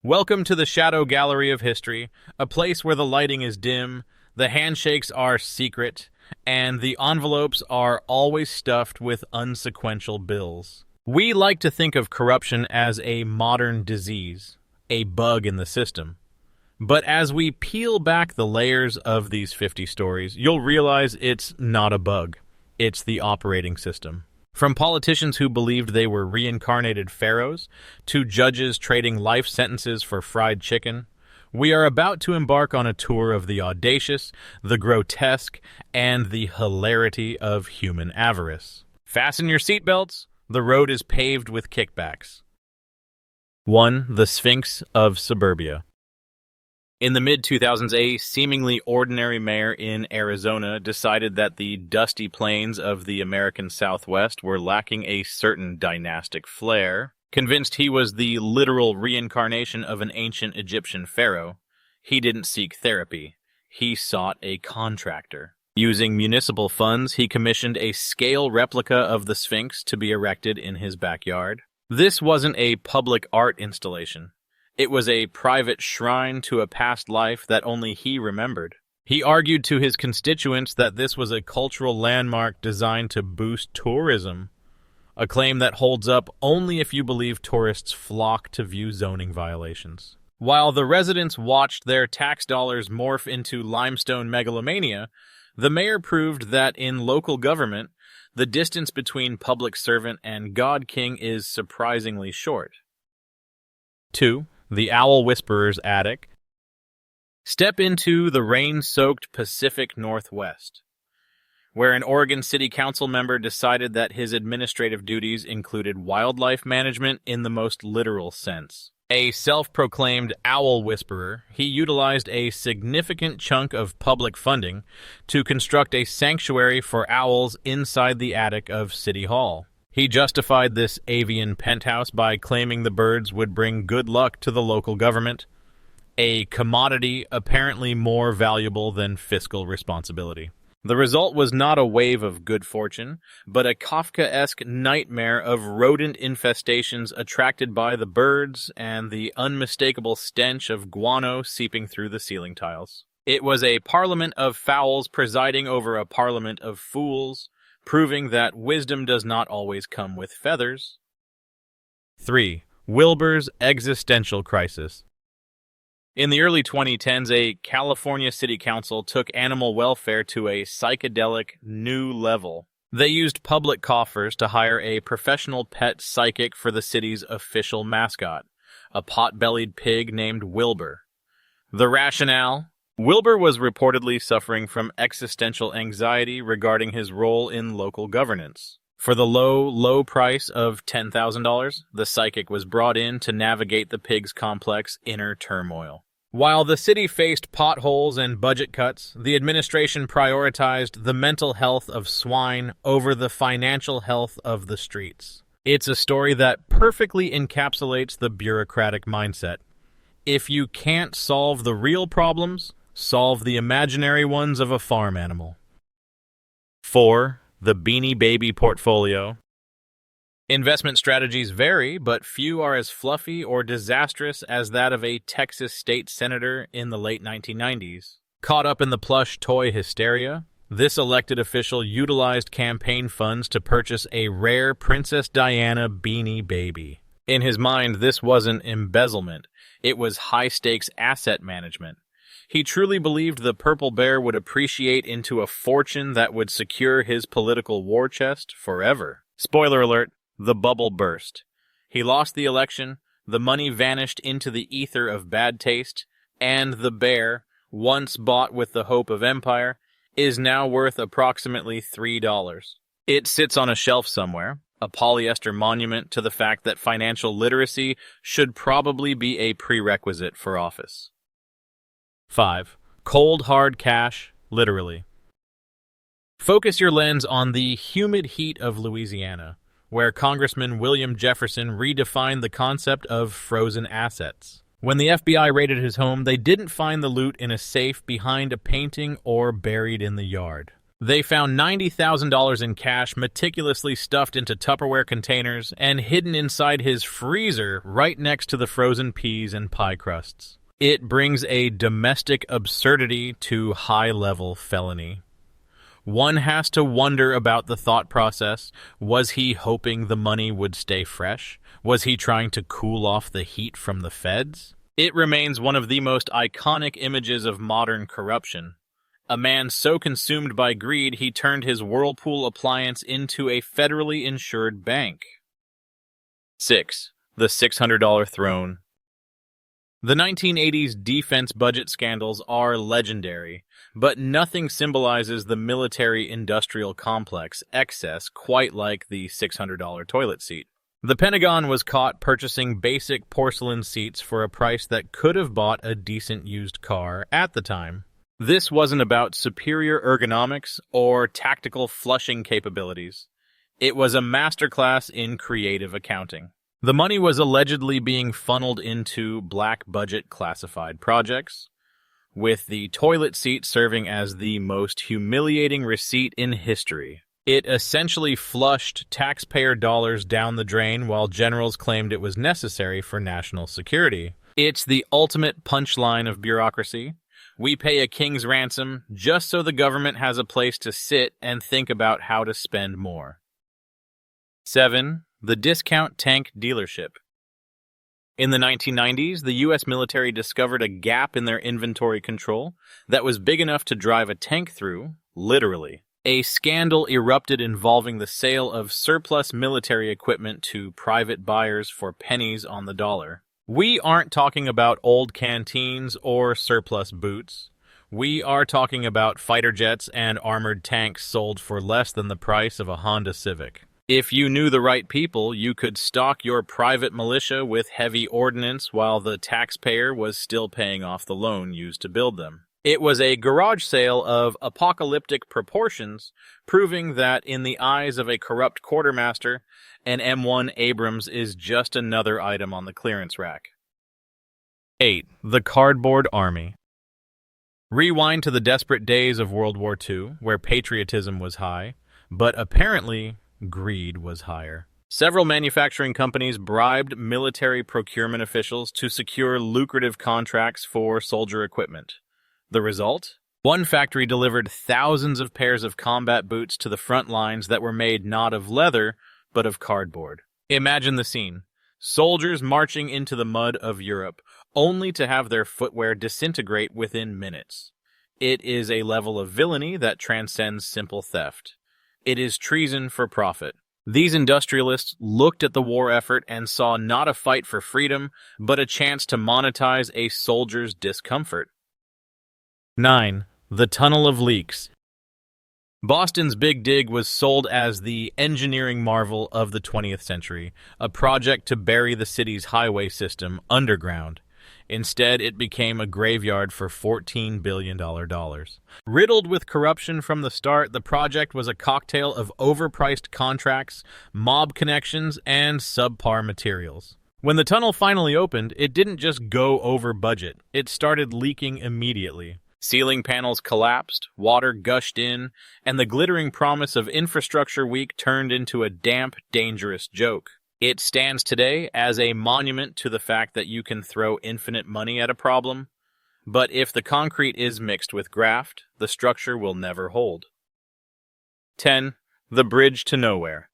Welcome to the Shadow Gallery of History, a place where the lighting is dim, the handshakes are secret, and the envelopes are always stuffed with unsequential bills. We like to think of corruption as a modern disease, a bug in the system. But as we peel back the layers of these 50 stories, you'll realize it's not a bug. It's the operating system. From politicians who believed they were reincarnated pharaohs, to judges trading life sentences for fried chicken, we are about to embark on a tour of the audacious, the grotesque, and the hilarity of human avarice. Fasten your seatbelts. The road is paved with kickbacks. 1. The Sphinx of Suburbia. In the mid-2000s, a seemingly ordinary mayor in Arizona decided that the dusty plains of the American Southwest were lacking a certain dynastic flair. Convinced he was the literal reincarnation of an ancient Egyptian pharaoh, he didn't seek therapy. He sought a contractor. Using municipal funds, he commissioned a scale replica of the Sphinx to be erected in his backyard. This wasn't a public art installation. It was a private shrine to a past life that only he remembered. He argued to his constituents that this was a cultural landmark designed to boost tourism, a claim that holds up only if you believe tourists flock to view zoning violations. While the residents watched their tax dollars morph into limestone megalomania, the mayor proved that in local government, the distance between public servant and God King is surprisingly short. 2. The Owl Whisperer's Attic. Step into the rain-soaked Pacific Northwest, where an Oregon City Council member decided that his administrative duties included wildlife management in the most literal sense. A self-proclaimed owl whisperer, he utilized a significant chunk of public funding to construct a sanctuary for owls inside the attic of City Hall. He justified this avian penthouse by claiming the birds would bring good luck to the local government, a commodity apparently more valuable than fiscal responsibility. The result was not a wave of good fortune, but a Kafkaesque nightmare of rodent infestations attracted by the birds and the unmistakable stench of guano seeping through the ceiling tiles. It was a parliament of fowls presiding over a parliament of fools, proving that wisdom does not always come with feathers. 3. Wilburs' Existential Crisis. In the early 2010s, a California city council took animal welfare to a psychedelic new level. They used public coffers to hire a professional pet psychic for the city's official mascot, a pot-bellied pig named Wilbur. The rationale? Wilbur was reportedly suffering from existential anxiety regarding his role in local governance. For the low price of $10,000, the psychic was brought in to navigate the pig's complex inner turmoil. While the city faced potholes and budget cuts, the administration prioritized the mental health of swine over the financial health of the streets. It's a story that perfectly encapsulates the bureaucratic mindset. If you can't solve the real problems, solve the imaginary ones of a farm animal. 4. The Beanie Baby Portfolio. Investment strategies vary, but few are as fluffy or disastrous as that of a Texas state senator in the late 1990s. Caught up in the plush toy hysteria, this elected official utilized campaign funds to purchase a rare Princess Diana Beanie Baby. In his mind, this wasn't embezzlement. It was high-stakes asset management. He truly believed the purple bear would appreciate into a fortune that would secure his political war chest forever. Spoiler alert, the bubble burst. He lost the election, the money vanished into the ether of bad taste, and the bear, once bought with the hope of empire, is now worth approximately $3. It sits on a shelf somewhere, a polyester monument to the fact that financial literacy should probably be a prerequisite for office. 5. Cold hard cash, literally. Focus your lens on the humid heat of Louisiana, where Congressman William Jefferson redefined the concept of frozen assets. When the FBI raided his home, they didn't find the loot in a safe behind a painting or buried in the yard. They found $90,000 in cash meticulously stuffed into Tupperware containers and hidden inside his freezer right next to the frozen peas and pie crusts. It brings a domestic absurdity to high-level felony. One has to wonder about the thought process. Was he hoping the money would stay fresh? Was he trying to cool off the heat from the feds? It remains one of the most iconic images of modern corruption. A man so consumed by greed he turned his Whirlpool appliance into a federally insured bank. 6. The $600 Throne. The 1980s defense budget scandals are legendary, but nothing symbolizes the military-industrial complex excess quite like the $600 toilet seat. The Pentagon was caught purchasing basic porcelain seats for a price that could have bought a decent used car at the time. This wasn't about superior ergonomics or tactical flushing capabilities. It was a masterclass in creative accounting. The money was allegedly being funneled into black-budget classified projects, with the toilet seat serving as the most humiliating receipt in history. It essentially flushed taxpayer dollars down the drain while generals claimed it was necessary for national security. It's the ultimate punchline of bureaucracy. We pay a king's ransom just so the government has a place to sit and think about how to spend more. 7. The discount tank dealership. In the 1990s, the U.S. military discovered a gap in their inventory control that was big enough to drive a tank through, literally. A scandal erupted involving the sale of surplus military equipment to private buyers for pennies on the dollar. We aren't talking about old canteens or surplus boots. We are talking about fighter jets and armored tanks sold for less than the price of a Honda Civic. If you knew the right people, you could stock your private militia with heavy ordnance while the taxpayer was still paying off the loan used to build them. It was a garage sale of apocalyptic proportions, proving that in the eyes of a corrupt quartermaster, an M1 Abrams is just another item on the clearance rack. 8. The Cardboard Army. Rewind to the desperate days of World War II, where patriotism was high, but apparently greed was higher. Several manufacturing companies bribed military procurement officials to secure lucrative contracts for soldier equipment. The result? One factory delivered thousands of pairs of combat boots to the front lines that were made not of leather, but of cardboard. Imagine the scene. Soldiers marching into the mud of Europe, only to have their footwear disintegrate within minutes. It is a level of villainy that transcends simple theft. It is treason for profit. These industrialists looked at the war effort and saw not a fight for freedom, but a chance to monetize a soldier's discomfort. 9. The Tunnel of Leaks. Boston's Big Dig was sold as the engineering marvel of the 20th century, a project to bury the city's highway system underground. Instead, it became a graveyard for $14 billion. Riddled with corruption from the start, the project was a cocktail of overpriced contracts, mob connections, and subpar materials. When the tunnel finally opened, it didn't just go over budget. It started leaking immediately. Ceiling panels collapsed, water gushed in, and the glittering promise of Infrastructure Week turned into a damp, dangerous joke. It stands today as a monument to the fact that you can throw infinite money at a problem, but if the concrete is mixed with graft, the structure will never hold. 10. The Bridge to Nowhere.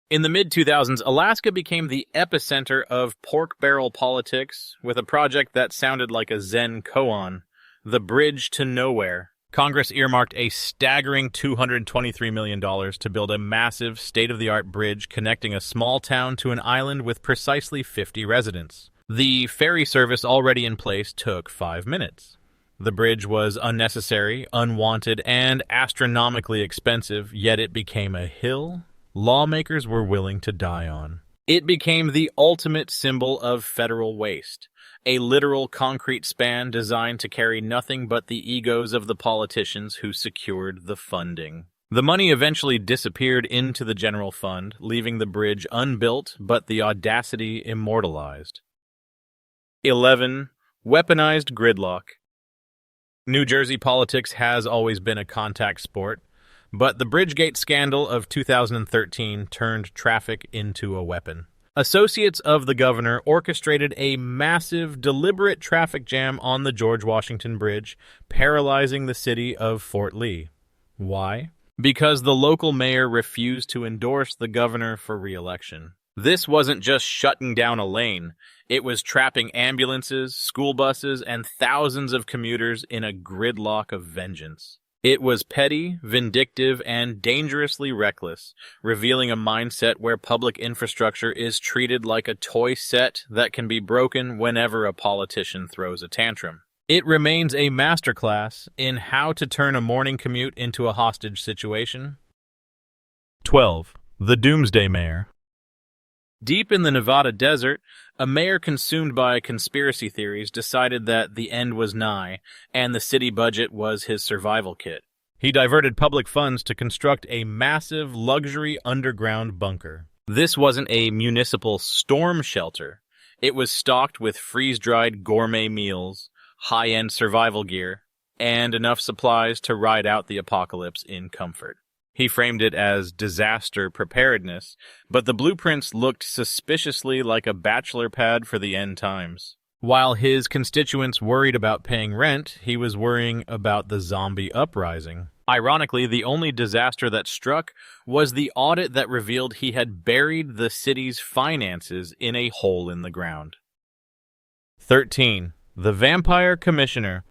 In the mid-2000s, Alaska became the epicenter of pork barrel politics with a project that sounded like a Zen koan. The Bridge to Nowhere. Congress earmarked a staggering $223 million to build a massive, state-of-the-art bridge connecting a small town to an island with precisely 50 residents. The ferry service already in place took 5 minutes. The bridge was unnecessary, unwanted, and astronomically expensive, yet it became a hill lawmakers were willing to die on. It became the ultimate symbol of federal waste. A literal concrete span designed to carry nothing but the egos of the politicians who secured the funding. The money eventually disappeared into the general fund, leaving the bridge unbuilt but the audacity immortalized. 11. Weaponized Gridlock. New Jersey politics has always been a contact sport, but the Bridgegate scandal of 2013 turned traffic into a weapon. Associates of the governor orchestrated a massive, deliberate traffic jam on the George Washington Bridge, paralyzing the city of Fort Lee. Why? Because the local mayor refused to endorse the governor for re-election. This wasn't just shutting down a lane, it was trapping ambulances, school buses, and thousands of commuters in a gridlock of vengeance. It was petty, vindictive, and dangerously reckless, revealing a mindset where public infrastructure is treated like a toy set that can be broken whenever a politician throws a tantrum. It remains a masterclass in how to turn a morning commute into a hostage situation. 12. The Doomsday Mayor. Deep in the Nevada desert, a mayor consumed by conspiracy theories decided that the end was nigh, and the city budget was his survival kit. He diverted public funds to construct a massive luxury underground bunker. This wasn't a municipal storm shelter. It was stocked with freeze-dried gourmet meals, high-end survival gear, and enough supplies to ride out the apocalypse in comfort. He framed it as disaster preparedness, but the blueprints looked suspiciously like a bachelor pad for the end times. While his constituents worried about paying rent, he was worrying about the zombie uprising. Ironically, the only disaster that struck was the audit that revealed he had buried the city's finances in a hole in the ground. 13. The Vampire Commissioner.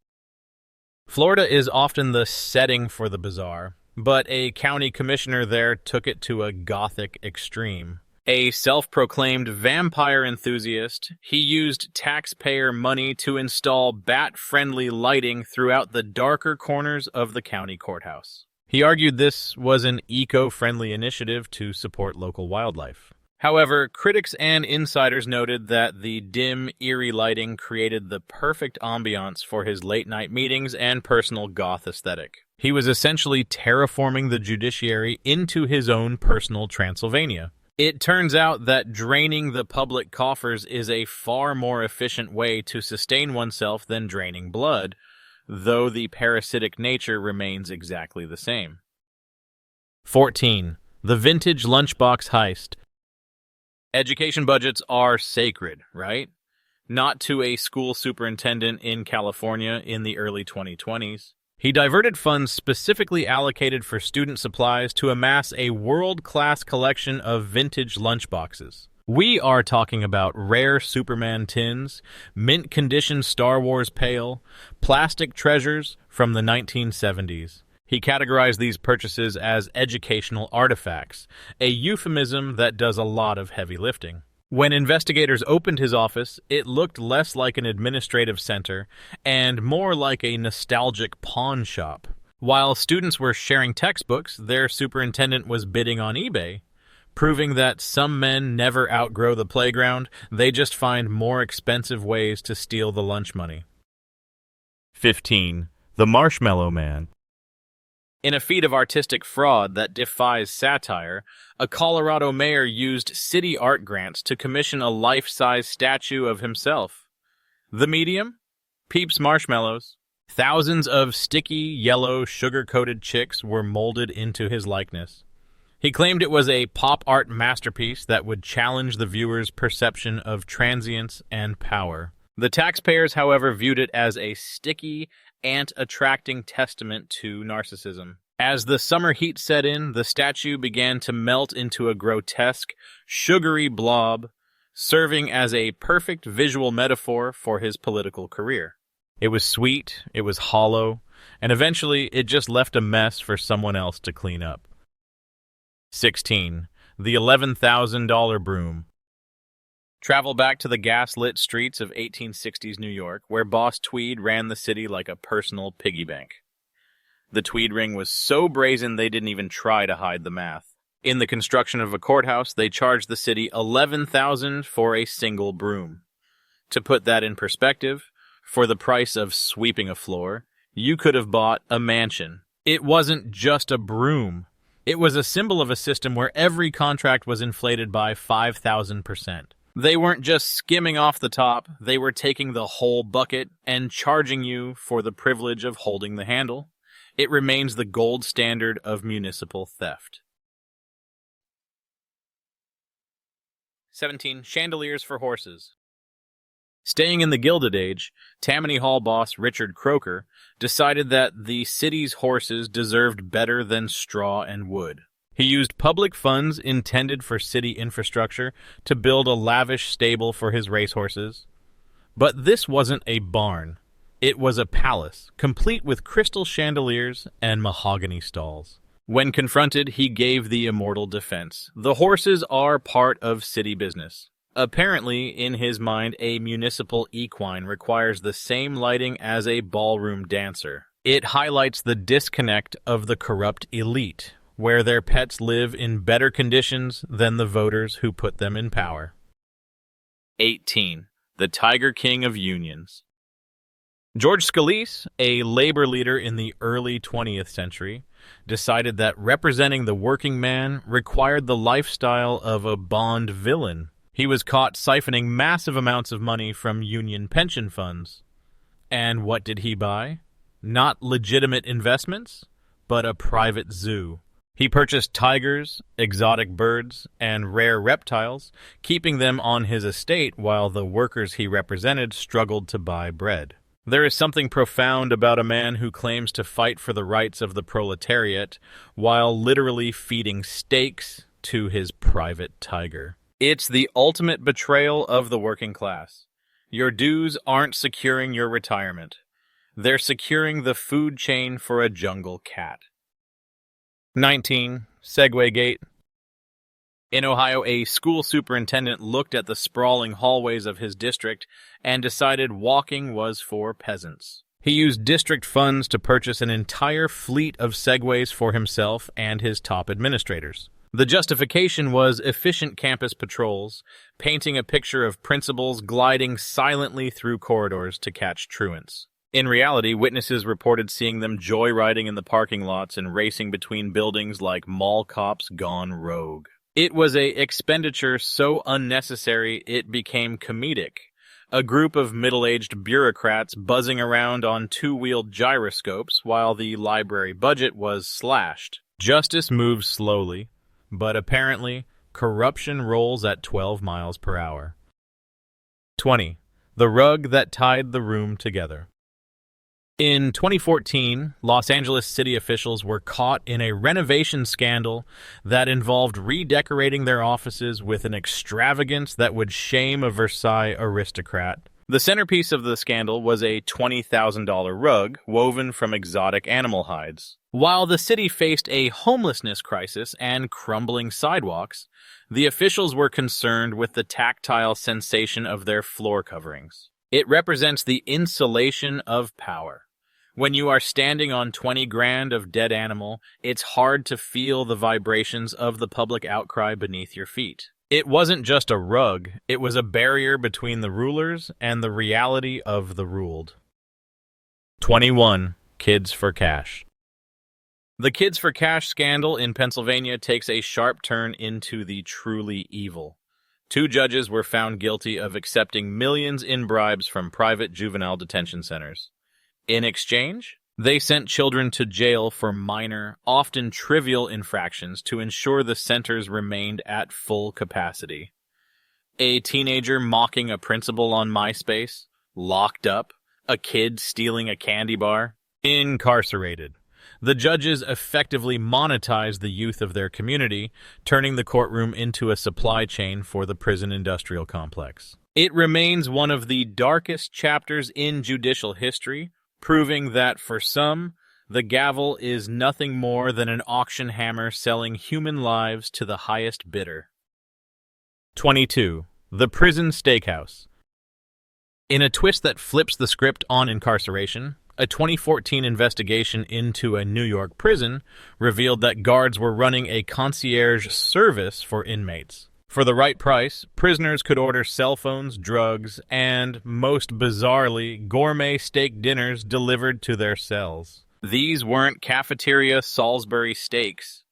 Florida is often the setting for the bizarre, but a county commissioner there took it to a gothic extreme. A self-proclaimed vampire enthusiast, he used taxpayer money to install bat-friendly lighting throughout the darker corners of the county courthouse. He argued this was an eco-friendly initiative to support local wildlife. However, critics and insiders noted that the dim, eerie lighting created the perfect ambiance for his late-night meetings and personal goth aesthetic. He was essentially terraforming the judiciary into his own personal Transylvania. It turns out that draining the public coffers is a far more efficient way to sustain oneself than draining blood, though the parasitic nature remains exactly the same. 14. The Vintage Lunchbox Heist. Education budgets are sacred, right? Not to a school superintendent in California in the early 2020s. He diverted funds specifically allocated for student supplies to amass a world-class collection of vintage lunchboxes. We are talking about rare Superman tins, mint-condition Star Wars pail, plastic treasures from the 1970s. He categorized these purchases as educational artifacts, a euphemism that does a lot of heavy lifting. When investigators opened his office, it looked less like an administrative center and more like a nostalgic pawn shop. While students were sharing textbooks, their superintendent was bidding on eBay, proving that some men never outgrow the playground, they just find more expensive ways to steal the lunch money. 15. The Marshmallow Man. In a feat of artistic fraud that defies satire, a Colorado mayor used city art grants to commission a life-size statue of himself. The medium? Peeps marshmallows. Thousands of sticky, yellow, sugar-coated chicks were molded into his likeness. He claimed it was a pop art masterpiece that would challenge the viewer's perception of transience and power. The taxpayers, however, viewed it as a sticky, ant-attracting testament to narcissism. As the summer heat set in, the statue began to melt into a grotesque, sugary blob, serving as a perfect visual metaphor for his political career. It was sweet, it was hollow, and eventually it just left a mess for someone else to clean up. 16. The $11,000 Broom. Travel back to the gas-lit streets of 1860s New York, where Boss Tweed ran the city like a personal piggy bank. The Tweed ring was so brazen they didn't even try to hide the math. In the construction of a courthouse, they charged the city $11,000 for a single broom. To put that in perspective, for the price of sweeping a floor, you could have bought a mansion. It wasn't just a broom. It was a symbol of a system where every contract was inflated by 5,000%. They weren't just skimming off the top, they were taking the whole bucket and charging you for the privilege of holding the handle. It remains the gold standard of municipal theft. 17. Chandeliers for horses. Staying in the Gilded Age, Tammany Hall boss Richard Croker decided that the city's horses deserved better than straw and wood. He used public funds intended for city infrastructure to build a lavish stable for his racehorses. But this wasn't a barn. It was a palace, complete with crystal chandeliers and mahogany stalls. When confronted, he gave the immortal defense. The horses are part of city business. Apparently, in his mind, a municipal equine requires the same lighting as a ballroom dancer. It highlights the disconnect of the corrupt elite, where their pets live in better conditions than the voters who put them in power. 18. The Tiger King of Unions. George Scalise, a labor leader in the early 20th century, decided that representing the working man required the lifestyle of a Bond villain. He was caught siphoning massive amounts of money from union pension funds. And what did he buy? Not legitimate investments, but a private zoo. He purchased tigers, exotic birds, and rare reptiles, keeping them on his estate while the workers he represented struggled to buy bread. There is something profound about a man who claims to fight for the rights of the proletariat while literally feeding steaks to his private tiger. It's the ultimate betrayal of the working class. Your dues aren't securing your retirement. They're securing the food chain for a jungle cat. 19. Segway Gate. In Ohio, a school superintendent looked at the sprawling hallways of his district and decided walking was for peasants. He used district funds to purchase an entire fleet of Segways for himself and his top administrators. The justification was efficient campus patrols, painting a picture of principals gliding silently through corridors to catch truants. In reality, witnesses reported seeing them joyriding in the parking lots and racing between buildings like mall cops gone rogue. It was an expenditure so unnecessary it became comedic. A group of middle-aged bureaucrats buzzing around on two-wheeled gyroscopes while the library budget was slashed. Justice moves slowly, but apparently, corruption rolls at 12 miles per hour. 20. The rug that tied the room together. In 2014, Los Angeles city officials were caught in a renovation scandal that involved redecorating their offices with an extravagance that would shame a Versailles aristocrat. The centerpiece of the scandal was a $20,000 rug woven from exotic animal hides. While the city faced a homelessness crisis and crumbling sidewalks, the officials were concerned with the tactile sensation of their floor coverings. It represents the insulation of power. When you are standing on 20 grand of dead animal, it's hard to feel the vibrations of the public outcry beneath your feet. It wasn't just a rug, it was a barrier between the rulers and the reality of the ruled. 21. Kids for Cash. The Kids for Cash scandal in Pennsylvania takes a sharp turn into the truly evil. 2 judges were found guilty of accepting millions in bribes from private juvenile detention centers. In exchange, they sent children to jail for minor, often trivial infractions to ensure the centers remained at full capacity. A teenager mocking a principal on MySpace, locked up, a kid stealing a candy bar, incarcerated. The judges effectively monetized the youth of their community, turning the courtroom into a supply chain for the prison industrial complex. It remains one of the darkest chapters in judicial history, proving that for some, the gavel is nothing more than an auction hammer selling human lives to the highest bidder. 22. The Prison Steakhouse. In a twist that flips the script on incarceration, a 2014 investigation into a New York prison revealed that guards were running a concierge service for inmates. For the right price, prisoners could order cell phones, drugs, and, most bizarrely, gourmet steak dinners delivered to their cells. These weren't cafeteria Salisbury steaks.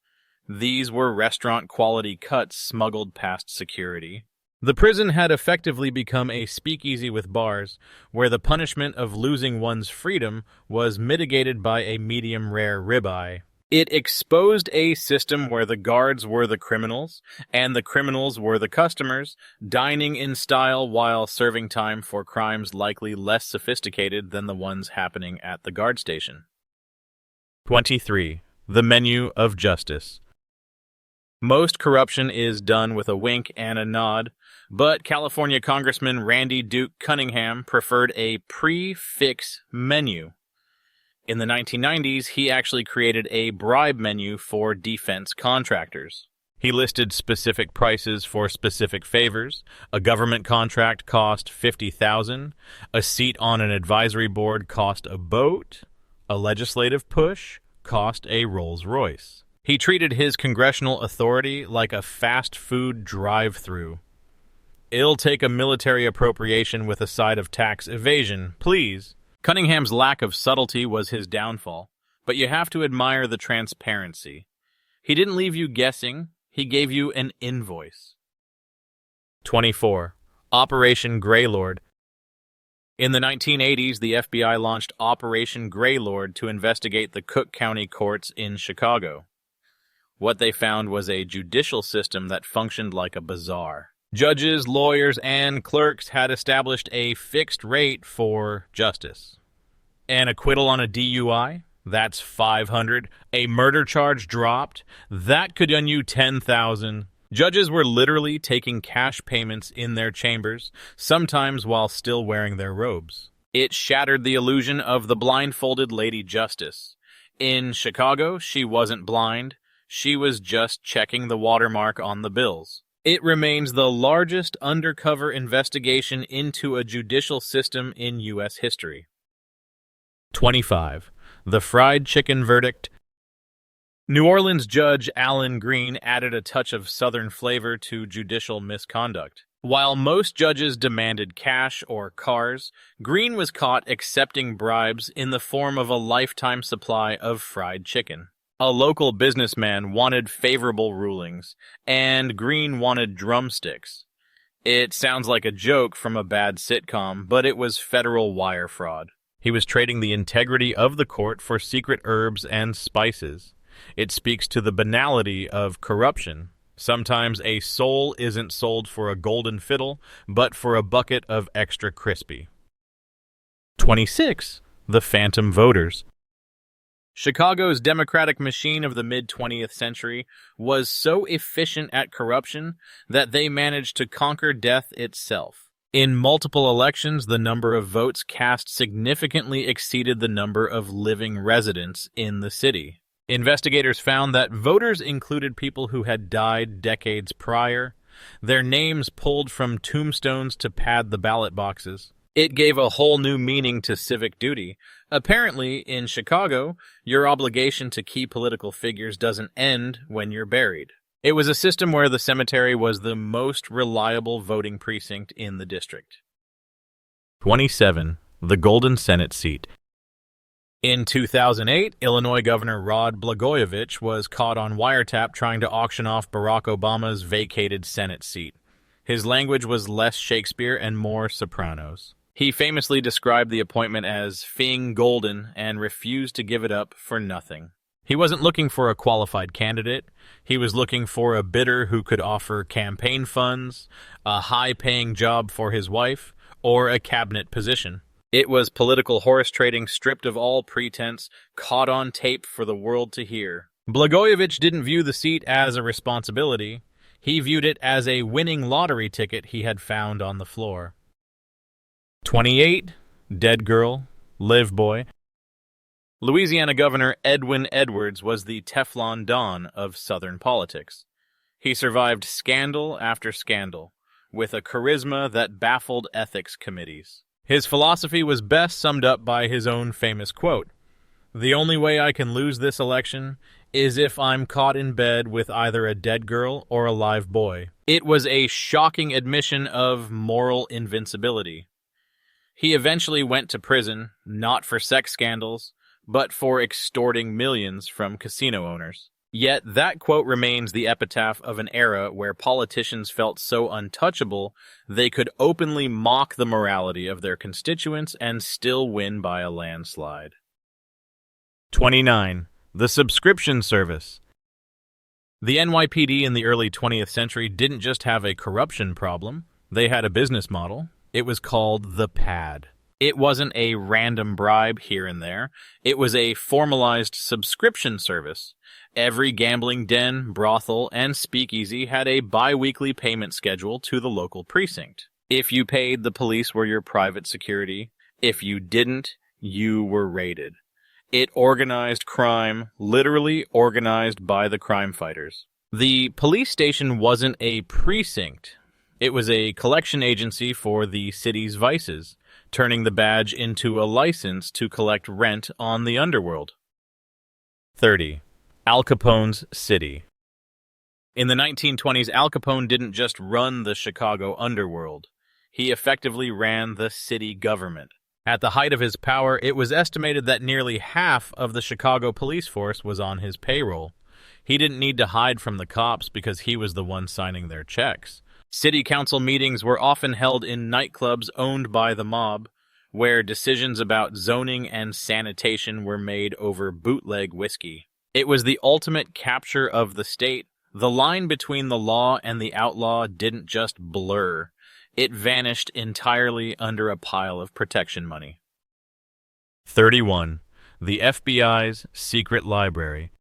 These were restaurant-quality cuts smuggled past security. The prison had effectively become a speakeasy with bars, where the punishment of losing one's freedom was mitigated by a medium-rare ribeye. It exposed a system where the guards were the criminals, and the criminals were the customers, dining in style while serving time for crimes likely less sophisticated than the ones happening at the guard station. 23. The Menu of Justice. Most corruption is done with a wink and a nod, but California Congressman Randy Duke Cunningham preferred a prefix menu. In the 1990s, he actually created a bribe menu for defense contractors. He listed specific prices for specific favors. A government contract cost $50,000, a seat on an advisory board cost a boat, a legislative push cost a Rolls-Royce. He treated his congressional authority like a fast food drive-through. "I'll take a military appropriation with a side of tax evasion, please." Cunningham's lack of subtlety was his downfall, but you have to admire the transparency. He didn't leave you guessing, he gave you an invoice. 24. Operation Greylord. In the 1980s, the FBI launched Operation Greylord to investigate the Cook County courts in Chicago. What they found was a judicial system that functioned like a bazaar. Judges, lawyers, and clerks had established a fixed rate for justice. An acquittal on a DUI? That's $500. A murder charge dropped? That could earn you $10,000. Judges were literally taking cash payments in their chambers, sometimes while still wearing their robes. It shattered the illusion of the blindfolded Lady Justice. In Chicago, she wasn't blind. She was just checking the watermark on the bills. It remains the largest undercover investigation into a judicial system in U.S. history. 25. The Fried Chicken Verdict. New Orleans Judge Alan Green added a touch of Southern flavor to judicial misconduct. While most judges demanded cash or cars, Green was caught accepting bribes in the form of a lifetime supply of fried chicken. A local businessman wanted favorable rulings, and Green wanted drumsticks. It sounds like a joke from a bad sitcom, but it was federal wire fraud. He was trading the integrity of the court for secret herbs and spices. It speaks to the banality of corruption. Sometimes a soul isn't sold for a golden fiddle, but for a bucket of extra crispy. 26. The Phantom Voters. Chicago's Democratic machine of the mid-20th century was so efficient at corruption that they managed to conquer death itself. In multiple elections, the number of votes cast significantly exceeded the number of living residents in the city. Investigators found that voters included people who had died decades prior, their names pulled from tombstones to pad the ballot boxes. It gave a whole new meaning to civic duty. Apparently, in Chicago, your obligation to key political figures doesn't end when you're buried. It was a system where the cemetery was the most reliable voting precinct in the district. 27. The Golden Senate Seat. In 2008, Illinois Governor Rod Blagojevich was caught on wiretap trying to auction off Barack Obama's vacated Senate seat. His language was less Shakespeare and more Sopranos. He famously described the appointment as "fing golden" and refused to give it up for nothing. He wasn't looking for a qualified candidate. He was looking for a bidder who could offer campaign funds, a high-paying job for his wife, or a cabinet position. It was political horse trading stripped of all pretense, caught on tape for the world to hear. Blagojevich didn't view the seat as a responsibility. He viewed it as a winning lottery ticket he had found on the floor. 28. Dead Girl, Live Boy. Louisiana Governor Edwin Edwards was the Teflon Don of Southern politics. He survived scandal after scandal, with a charisma that baffled ethics committees. His philosophy was best summed up by his own famous quote, "The only way I can lose this election is if I'm caught in bed with either a dead girl or a live boy." It was a shocking admission of moral invincibility. He eventually went to prison, not for sex scandals, but for extorting millions from casino owners. Yet that quote remains the epitaph of an era where politicians felt so untouchable they could openly mock the morality of their constituents and still win by a landslide. 29. The subscription service. The NYPD in the early 20th century didn't just have a corruption problem, they had a business model. It was called the pad. It wasn't a random bribe here and there. It was a formalized subscription service. Every gambling den, brothel, and speakeasy had a bi-weekly payment schedule to the local precinct. If you paid, the police were your private security. If you didn't, you were raided. It organized crime, literally organized by the crime fighters. The police station wasn't a precinct. It was a collection agency for the city's vices, turning the badge into a license to collect rent on the underworld. 30. Capones City. In the 1920s, Al Capone didn't just run the Chicago underworld. He effectively ran the city government. At the height of his power, it was estimated that nearly half of the Chicago police force was on his payroll. He didn't need to hide from the cops because he was the one signing their checks. City council meetings were often held in nightclubs owned by the mob, where decisions about zoning and sanitation were made over bootleg whiskey. It was the ultimate capture of the state. The line between the law and the outlaw didn't just blur. It vanished entirely under a pile of protection money. 31. The FBI's secret library.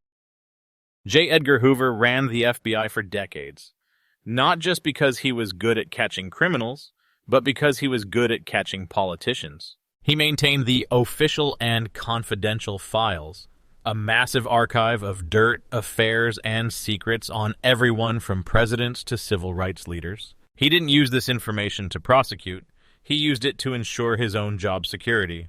J. Edgar Hoover ran the FBI for decades, not just because he was good at catching criminals, but because he was good at catching politicians. He maintained the official and confidential files, a massive archive of dirt, affairs, and secrets on everyone from presidents to civil rights leaders. He didn't use this information to prosecute. He used it to ensure his own job security.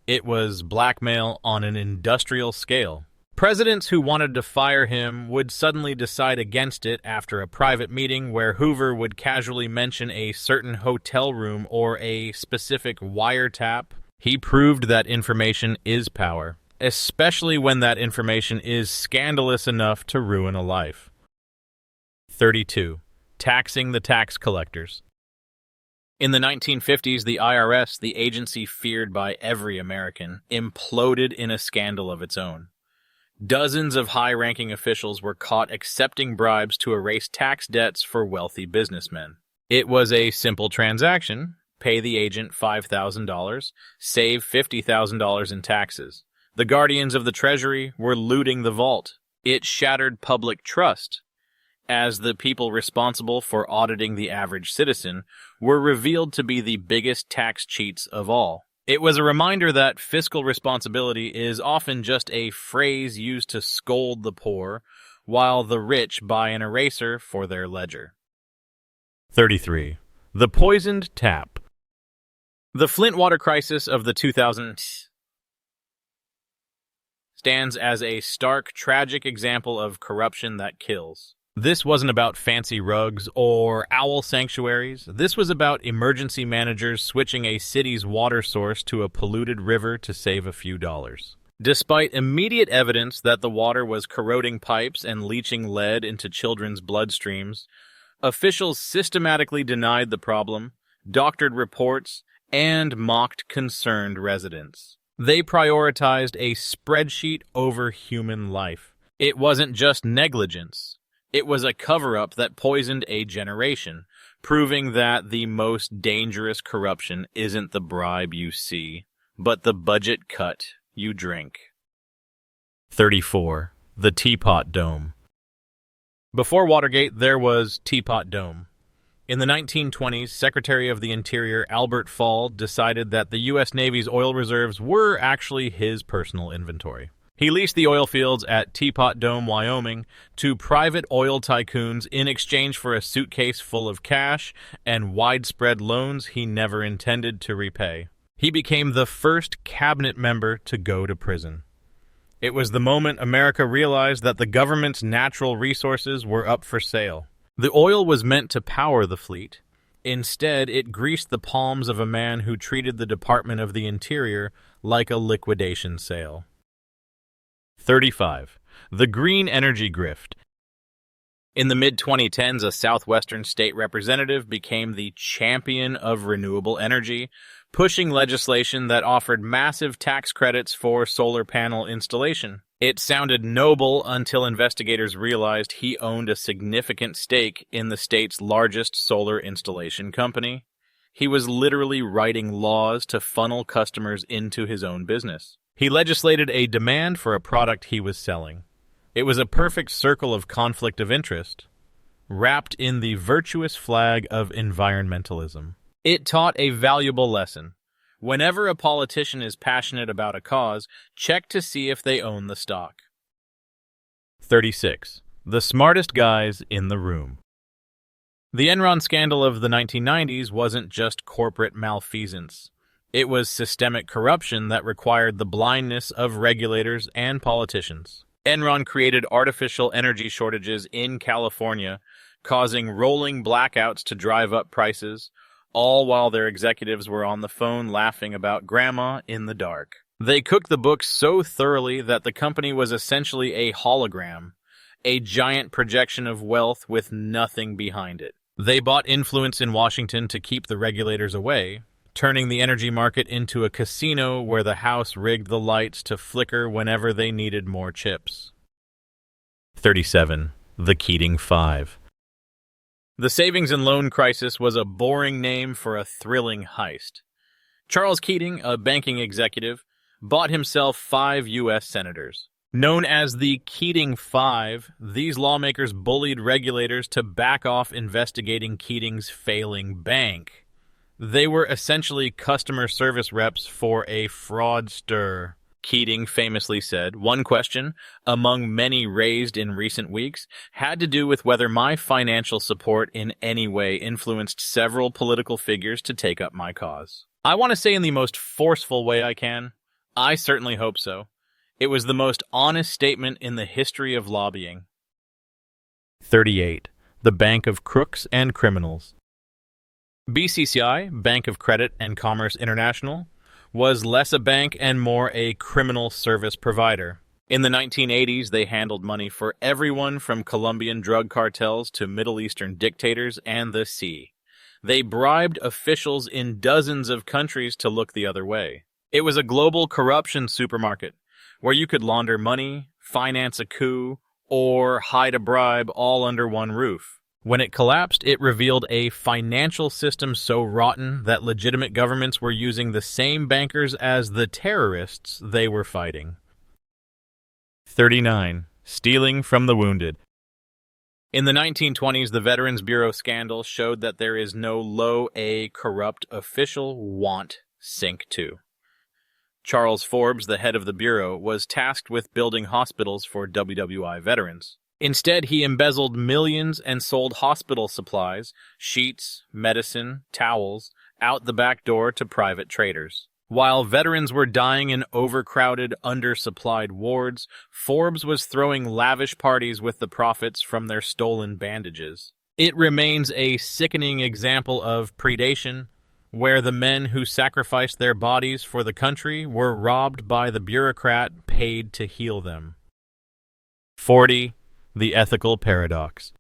It was blackmail on an industrial scale. Presidents who wanted to fire him would suddenly decide against it after a private meeting where Hoover would casually mention a certain hotel room or a specific wiretap. He proved that information is power, especially when that information is scandalous enough to ruin a life. 32. Taxing the tax collectors. In the 1950s, the IRS, the agency feared by every American, imploded in a scandal of its own. Dozens of high-ranking officials were caught accepting bribes to erase tax debts for wealthy businessmen. It was a simple transaction: pay the agent $5,000, save $50,000 in taxes. The guardians of the treasury were looting the vault. It shattered public trust, as the people responsible for auditing the average citizen were revealed to be the biggest tax cheats of all. It was a reminder that fiscal responsibility is often just a phrase used to scold the poor, while the rich buy an eraser for their ledger. 33. The poisoned tap. The Flint water crisis of the 2000s stands as a stark, tragic example of corruption that kills. This wasn't about fancy rugs or owl sanctuaries. This was about emergency managers switching a city's water source to a polluted river to save a few dollars. Despite immediate evidence that the water was corroding pipes and leaching lead into children's bloodstreams, officials systematically denied the problem, doctored reports, and mocked concerned residents. They prioritized a spreadsheet over human life. It wasn't just negligence. It was a cover-up that poisoned a generation, proving that the most dangerous corruption isn't the bribe you see, but the budget cut you drink. 34. The Teapot Dome. Before Watergate, there was Teapot Dome. In the 1920s, Secretary of the Interior Albert Fall decided that the U.S. Navy's oil reserves were actually his personal inventory. He leased the oil fields at Teapot Dome, Wyoming, to private oil tycoons in exchange for a suitcase full of cash and widespread loans he never intended to repay. He became the first cabinet member to go to prison. It was the moment America realized that the government's natural resources were up for sale. The oil was meant to power the fleet. Instead, it greased the palms of a man who treated the Department of the Interior like a liquidation sale. 35. the green energy grift. In the mid-2010s, a southwestern state representative became the champion of renewable energy, pushing legislation that offered massive tax credits for solar panel installation. It sounded noble until investigators realized he owned a significant stake in the state's largest solar installation company. He was literally writing laws to funnel customers into his own business. He legislated a demand for a product he was selling. It was a perfect circle of conflict of interest, wrapped in the virtuous flag of environmentalism. It taught a valuable lesson. Whenever a politician is passionate about a cause, check to see if they own the stock. 36. The smartest guys in the room. The Enron scandal of the 1990s wasn't just corporate malfeasance. It was systemic corruption that required the blindness of regulators and politicians. Enron created artificial energy shortages in California, causing rolling blackouts to drive up prices, all while their executives were on the phone laughing about grandma in the dark. They cooked the books so thoroughly that the company was essentially a hologram, a giant projection of wealth with nothing behind it. They bought influence in Washington to keep the regulators away, turning the energy market into a casino where the House rigged the lights to flicker whenever they needed more chips. 37. The Keating Five. The savings and loan crisis was a boring name for a thrilling heist. Charles Keating, a banking executive, bought himself 5 U.S. senators. Known as the Keating Five, these lawmakers bullied regulators to back off investigating Keating's failing bank. They were essentially customer service reps for a fraudster. Keating famously said, "One question, among many raised in recent weeks, had to do with whether my financial support in any way influenced several political figures to take up my cause." I want to say in the most forceful way I can, I certainly hope so. It was the most honest statement in the history of lobbying. 38. The Bank of Crooks and Criminals. BCCI, Bank of Credit and Commerce International, was less a bank and more a criminal service provider. In the 1980s, they handled money for everyone from Colombian drug cartels to Middle Eastern dictators and the sea. They bribed officials in dozens of countries to look the other way. It was a global corruption supermarket, where you could launder money, finance a coup, or hide a bribe all under one roof. When it collapsed, it revealed a financial system so rotten that legitimate governments were using the same bankers as the terrorists they were fighting. 39. Stealing from the wounded. In the 1920s, the Veterans Bureau scandal showed that there is no low-A corrupt official want sink to. Charles Forbes, the head of the Bureau, was tasked with building hospitals for WWI veterans. Instead, he embezzled millions and sold hospital supplies, sheets, medicine, towels, out the back door to private traders. While veterans were dying in overcrowded, undersupplied wards, Forbes was throwing lavish parties with the profits from their stolen bandages. It remains a sickening example of predation, where the men who sacrificed their bodies for the country were robbed by the bureaucrat paid to heal them. 40. The Ethical Paradox.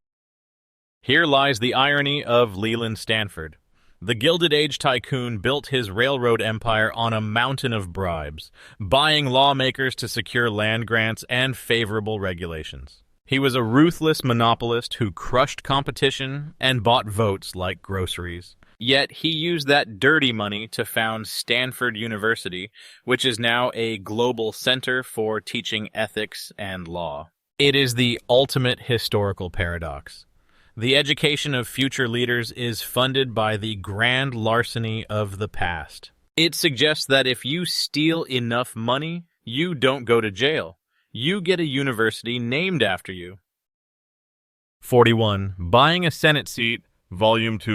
Here lies the irony of Leland Stanford. The Gilded Age tycoon built his railroad empire on a mountain of bribes, buying lawmakers to secure land grants and favorable regulations. He was a ruthless monopolist who crushed competition and bought votes like groceries. Yet he used that dirty money to found Stanford University, which is now a global center for teaching ethics and law. It is the ultimate historical paradox. The education of future leaders is funded by the grand larceny of the past. It suggests that if you steal enough money, you don't go to jail. You get a university named after you. 41. Buying a Senate seat, Volume 2.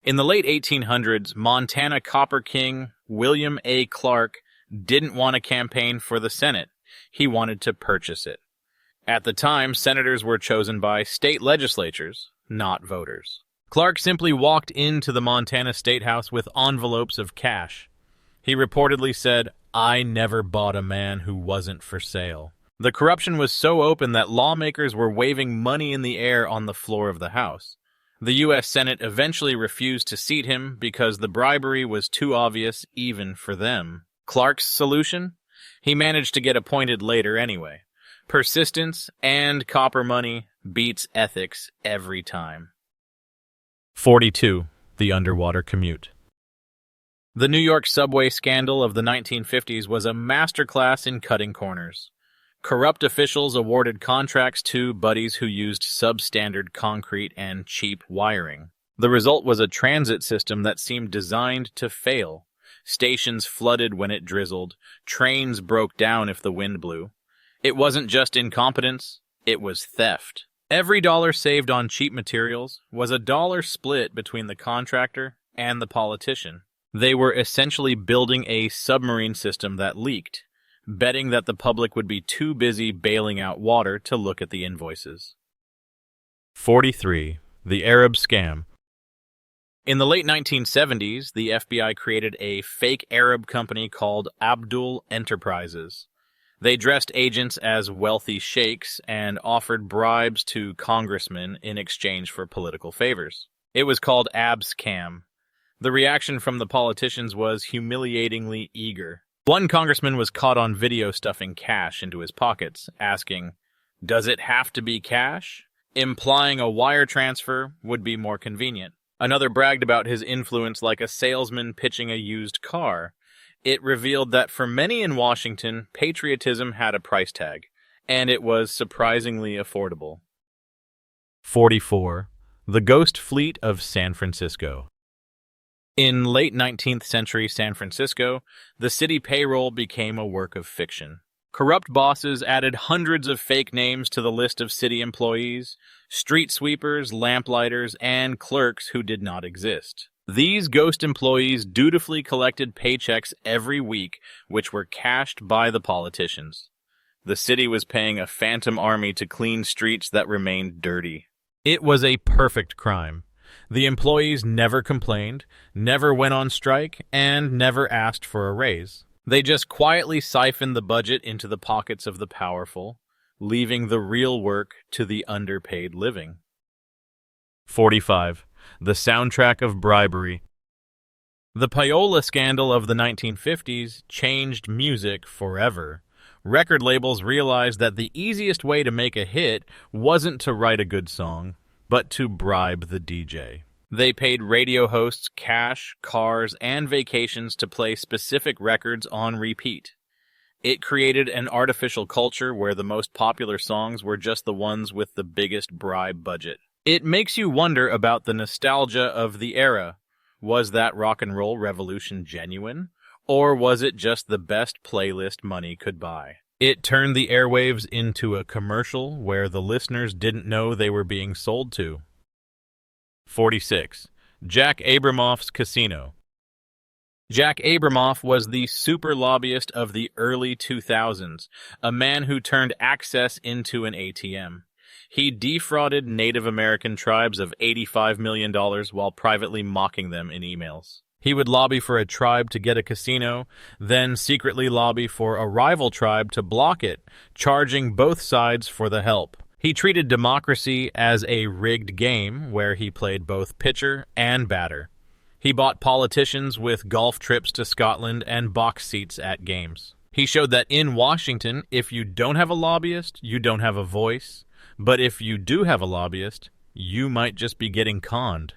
In the late 1800s, Montana copper king William A. Clark didn't want to campaign for the Senate. He wanted to purchase it. At the time, senators were chosen by state legislatures, not voters. Clark simply walked into the Montana State House with envelopes of cash. He reportedly said, I never bought a man who wasn't for sale. The corruption was so open that lawmakers were waving money in the air on the floor of the House. The U.S. Senate eventually refused to seat him because the bribery was too obvious even for them. Clark's solution? He managed to get appointed later anyway. Persistence and copper money beats ethics every time. 42. The Underwater Commute. The New York subway scandal of the 1950s was a masterclass in cutting corners. Corrupt officials awarded contracts to buddies who used substandard concrete and cheap wiring. The result was a transit system that seemed designed to fail. Stations flooded when it drizzled. Trains broke down if the wind blew. It wasn't just incompetence, it was theft. Every dollar saved on cheap materials was a dollar split between the contractor and the politician. They were essentially building a submarine system that leaked, betting that the public would be too busy bailing out water to look at the invoices. 43. The Arab Scam. In the late 1970s, the FBI created a fake Arab company called Abdul Enterprises. They dressed agents as wealthy sheikhs and offered bribes to congressmen in exchange for political favors. It was called Abscam. The reaction from the politicians was humiliatingly eager. One congressman was caught on video stuffing cash into his pockets, asking, "Does it have to be cash?" implying a wire transfer would be more convenient. Another bragged about his influence like a salesman pitching a used car. It revealed that for many in Washington, patriotism had a price tag, and it was surprisingly affordable. 44. The Ghost Fleet of San Francisco. In late 19th century San Francisco, the city payroll became a work of fiction. Corrupt bosses added hundreds of fake names to the list of city employees, street sweepers, lamplighters, and clerks who did not exist. These ghost employees dutifully collected paychecks every week, which were cashed by the politicians. The city was paying a phantom army to clean streets that remained dirty. It was a perfect crime. The employees never complained, never went on strike, and never asked for a raise. They just quietly siphoned the budget into the pockets of the powerful, leaving the real work to the underpaid living. 45. The Soundtrack of Bribery. The payola scandal of the 1950s changed music forever. Record labels realized that the easiest way to make a hit wasn't to write a good song, but to bribe the DJ. They paid radio hosts cash, cars, and vacations to play specific records on repeat. It created an artificial culture where the most popular songs were just the ones with the biggest bribe budget. It makes you wonder about the nostalgia of the era. Was that rock and roll revolution genuine? Or was it just the best playlist money could buy? It turned the airwaves into a commercial where the listeners didn't know they were being sold to. 46. Jack Abramoff's Casino. Jack Abramoff was the super lobbyist of the early 2000s, a man who turned access into an ATM. He defrauded Native American tribes of $85 million while privately mocking them in emails. He would lobby for a tribe to get a casino, then secretly lobby for a rival tribe to block it, charging both sides for the help. He treated democracy as a rigged game where he played both pitcher and batter. He bought politicians with golf trips to Scotland and box seats at games. He showed that in Washington, if you don't have a lobbyist, you don't have a voice. But if you do have a lobbyist, you might just be getting conned.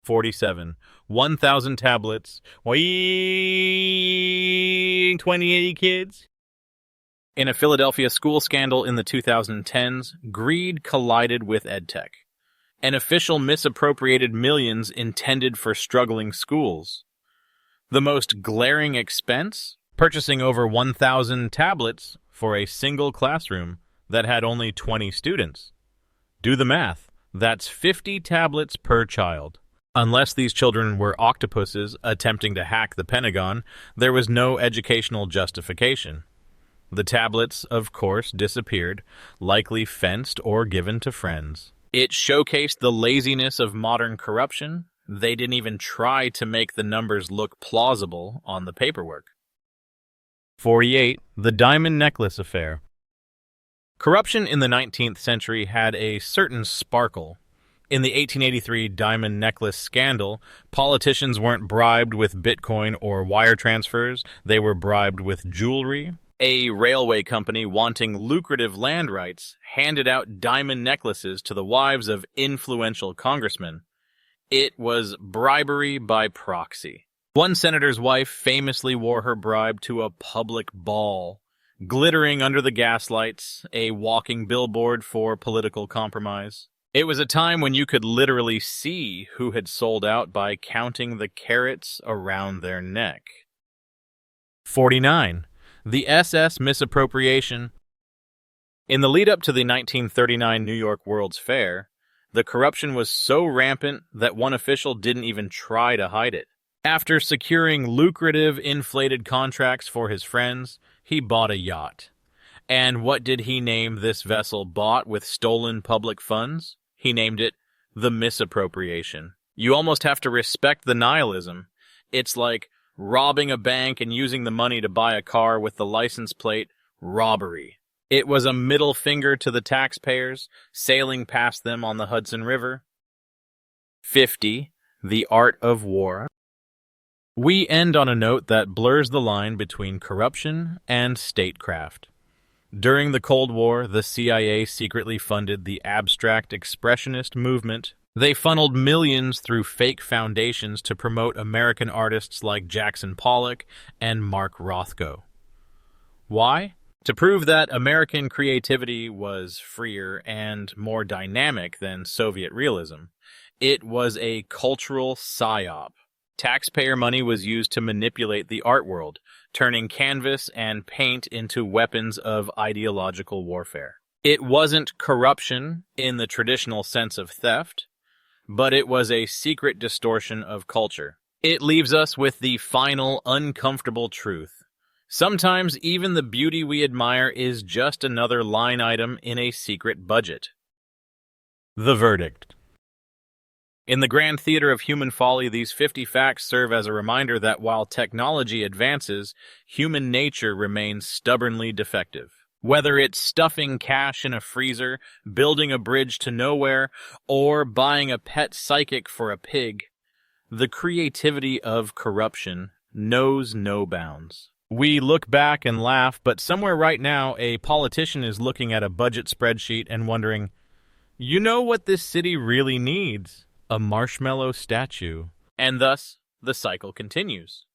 47. 1,000 tablets. 20 kids. In a Philadelphia school scandal in the 2010s, greed collided with EdTech. An official misappropriated millions intended for struggling schools. The most glaring expense? Purchasing over 1,000 tablets for a single classroom that had only 20 students. Do the math. That's 50 tablets per child. Unless these children were octopuses attempting to hack the Pentagon, there was no educational justification. The tablets, of course, disappeared, likely fenced or given to friends. It showcased the laziness of modern corruption. They didn't even try to make the numbers look plausible on the paperwork. 48. The Diamond Necklace Affair. Corruption in the 19th century had a certain sparkle. In the 1883 diamond necklace scandal, politicians weren't bribed with Bitcoin or wire transfers, they were bribed with jewelry. A railway company wanting lucrative land rights handed out diamond necklaces to the wives of influential congressmen. It was bribery by proxy. One senator's wife famously wore her bribe to a public ball, glittering under the gaslights, a walking billboard for political compromise. It was a time when you could literally see who had sold out by counting the carats around their neck. 49. The SS Misappropriation. In the lead-up to the 1939 New York World's Fair, the corruption was so rampant that one official didn't even try to hide it. After securing lucrative inflated contracts for his friends, he bought a yacht. And what did he name this vessel bought with stolen public funds? He named it the Misappropriation. You almost have to respect the nihilism. It's like robbing a bank and using the money to buy a car with the license plate robbery. It was a middle finger to the taxpayers, sailing past them on the Hudson River. 50. The Art of War. We end on a note that blurs the line between corruption and statecraft. During the Cold War, the CIA secretly funded the abstract expressionist movement. They funneled millions through fake foundations to promote American artists like Jackson Pollock and Mark Rothko. Why? To prove that American creativity was freer and more dynamic than Soviet realism. It was a cultural psyop. Taxpayer money was used to manipulate the art world, turning canvas and paint into weapons of ideological warfare. It wasn't corruption in the traditional sense of theft, but it was a secret distortion of culture. It leaves us with the final uncomfortable truth. Sometimes even the beauty we admire is just another line item in a secret budget. The verdict. In the grand theater of human folly, these 50 facts serve as a reminder that while technology advances, human nature remains stubbornly defective. Whether it's stuffing cash in a freezer, building a bridge to nowhere, or buying a pet psychic for a pig, the creativity of corruption knows no bounds. We look back and laugh, but somewhere right now, a politician is looking at a budget spreadsheet and wondering, you know what this city really needs? A marshmallow statue. And thus, the cycle continues.